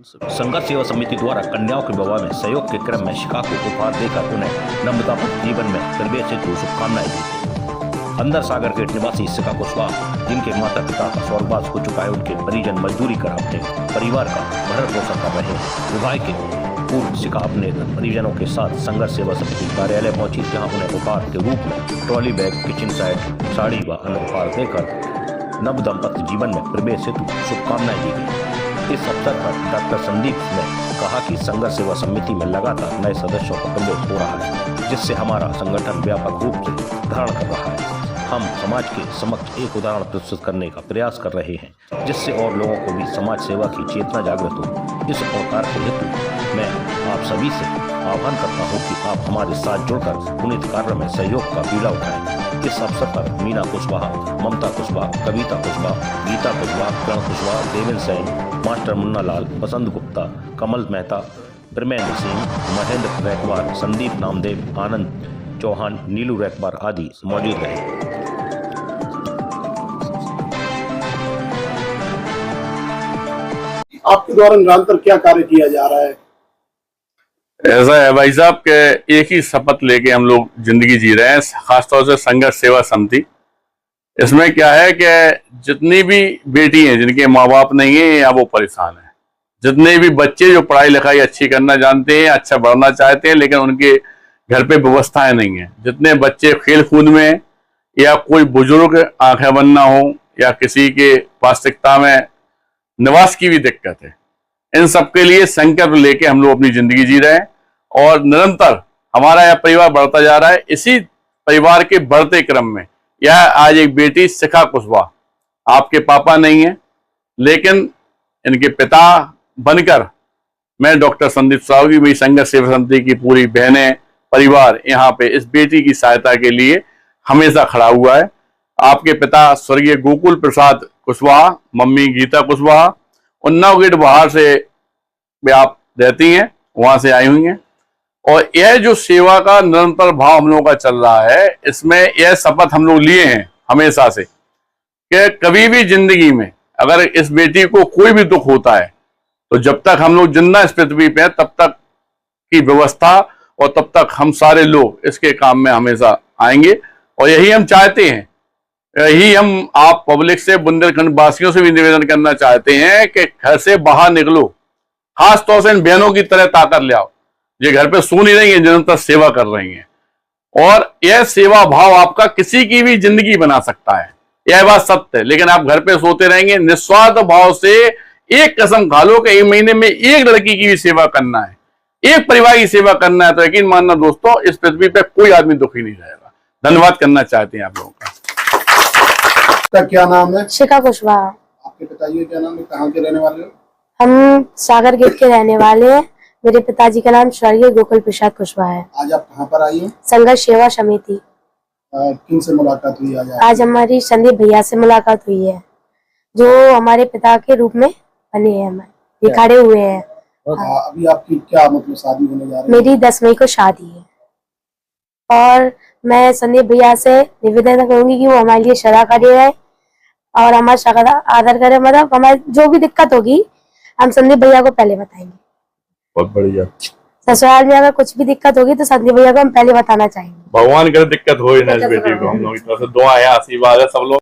संघर्ष सेवा समिति द्वारा कन्याओं के विवाह में सहयोग के क्रम में शिखा को उपहार देकर उन्हें नम्रतापूर्ण जीवन में प्रवेश हेतु शुभकामनाएं दी। अंदर सागर गेट निवासी शिखा कुशवाहा, जिनके माता पिता का स्वर्गवास हो चुका है, उनके परिजन मजदूरी कर अपने परिवार का भरण पोषण कर रहे हैं। विवाह के पूर्व शिखा अपने परिजनों के साथ संघर्ष सेवा समिति कार्यालय पहुंची, जहां उन्हें उपहार के रूप में trolley bag, kitchen set, sari व अन्य उपहार देकर नव दंपत्ति जीवन में प्रवेश हेतु शुभकामनाएं दी गई। इस अवसर पर डॉक्टर संदीप ने कहा कि संघर्ष सेवा समिति में लगातार नए सदस्यों का प्रवेश हो रहा है, जिससे हमारा संगठन व्यापक रूप से धारण कर रहा है। हम समाज के समक्ष एक उदाहरण प्रस्तुत करने का प्रयास कर रहे हैं, जिससे और लोगों को भी समाज सेवा की चेतना जागृत हो। इस प्रकार के हेतु मैं आप सभी से आह्वान करता हूं कि आप हमारे साथ जुड़कर पुनीत कार्य में सहयोग का बीड़ा उठाएं। इस अवसर पर मीना कुशवाहा, ममता कुशवाहा, कविता कुशवाहा, गीता कुशवाहा, कर्ण कुशवाहा, देवेंद्र सैन, मास्टर मुन्ना लाल, बसंत गुप्ता, कमल मेहता, ब्रह्मेंद्र सिंह, महेंद्र रैकवार, संदीप नामदेव, आनंद चौहान, नीलू रैकवार आदि मौजूद रहे। आपके द्वारा निरंतर क्या कार्य किया जा रहा है? ऐसा है भाई साहब के एक ही शपथ लेके हम लोग जिंदगी जी रहे हैं, खासतौर से संघर्ष सेवा समिति। इसमें क्या है कि जितनी भी बेटी हैं जिनके माँ बाप नहीं है या वो परेशान है, जितने भी बच्चे जो पढ़ाई लिखाई अच्छी करना जानते हैं, अच्छा बढ़ना चाहते हैं, लेकिन उनके घर पे व्यवस्थाएं नहीं है, जितने बच्चे खेल कूद में या कोई बुजुर्ग आंखें बंद ना हो या किसी के वास्तविकता में निवास की भी दिक्कत है, इन सबके लिए संकल्प लेके हम लोग अपनी जिंदगी जी रहे हैं और निरंतर हमारा यह परिवार बढ़ता जा रहा है। इसी परिवार के बढ़ते क्रम में यह आज एक बेटी शिखा कुशवाहा, आपके पापा नहीं है लेकिन इनके पिता बनकर मैं डॉक्टर संदीप साहू की, मेरी संघर्ष सेवा समिति की पूरी बहनें, परिवार यहाँ पे इस बेटी की सहायता के लिए हमेशा खड़ा हुआ है। आपके पिता स्वर्गीय गोकुल प्रसाद कुशवाहा, मम्मी गीता कुशवाहा उन्नाव गेट बाहर से भी आप रहती हैं, वहां से आई हुई हैं। और यह जो सेवा का निरंतर भाव हम लोगों का चल रहा है, इसमें यह शपथ हम लोग लिए हैं हमेशा से कि कभी भी जिंदगी में अगर इस बेटी को कोई भी दुख होता है तो जब तक हम लोग जिंदा इस पृथ्वी पे तब तक की व्यवस्था और तब तक हम सारे लोग इसके काम में हमेशा आएंगे। और यही हम चाहते हैं, यही हम आप पब्लिक से, बुंदेलखंड वासियों से भी निवेदन करना चाहते हैं कि घर से बाहर निकलो, खास तौर से इन बहनों की तरह ताकत ले आओ, ये घर पे सो नहीं रही है, निरंतर सेवा कर रही हैं। और यह सेवा भाव आपका किसी की भी जिंदगी बना सकता है, यह बात सत्य है। लेकिन आप घर पे सोते रहेंगे, निस्वार्थ भाव से एक कसम खा लो कि एक महीने में एक लड़की की भी सेवा करना है, एक परिवार की सेवा करना है, तो यकीन मानना दोस्तों इस पृथ्वी पे कोई आदमी दुखी नहीं रहेगा। धन्यवाद करना चाहते हैं आप लोगों का। क्या नाम है? शिखा कुशवाहा। आपके पिताजी का क्या नाम है? कहाँ के रहने वाले हो? हम सागर गेट के रहने वाले हैं। मेरे पिताजी का नाम स्वर्गीय गोकुल प्रसाद कुशवाहा है। आज आप कहाँ पर आई हो? संघर्ष सेवा समिति। किन से मुलाकात हुई आज? आज हमारी संदीप भैया से मुलाकात हुई है, जो हमारे पिता के रूप में बने हैं, ये खड़े हुए हैं। अभी आपकी क्या मतलब शादी होने जा रही है? मेरी 10 मई को शादी है और मैं संदीप भैया से निवेदन करूंगी कि वो हमारे लिए सदा खड़े रहे और हमारा सदा आदर करे। मतलब हमारी जो भी दिक्कत होगी हम संदीप भैया को पहले बताएंगे। बहुत बढ़िया। ससुराल में अगर कुछ भी दिक्कत होगी तो संदीप भैया को हम पहले बताना चाहेंगे। भगवान करे दिक्कत हो ही ना इस बेटी को। हम लोग की तरफ से दुआ है, आशीर्वाद है सब लोग।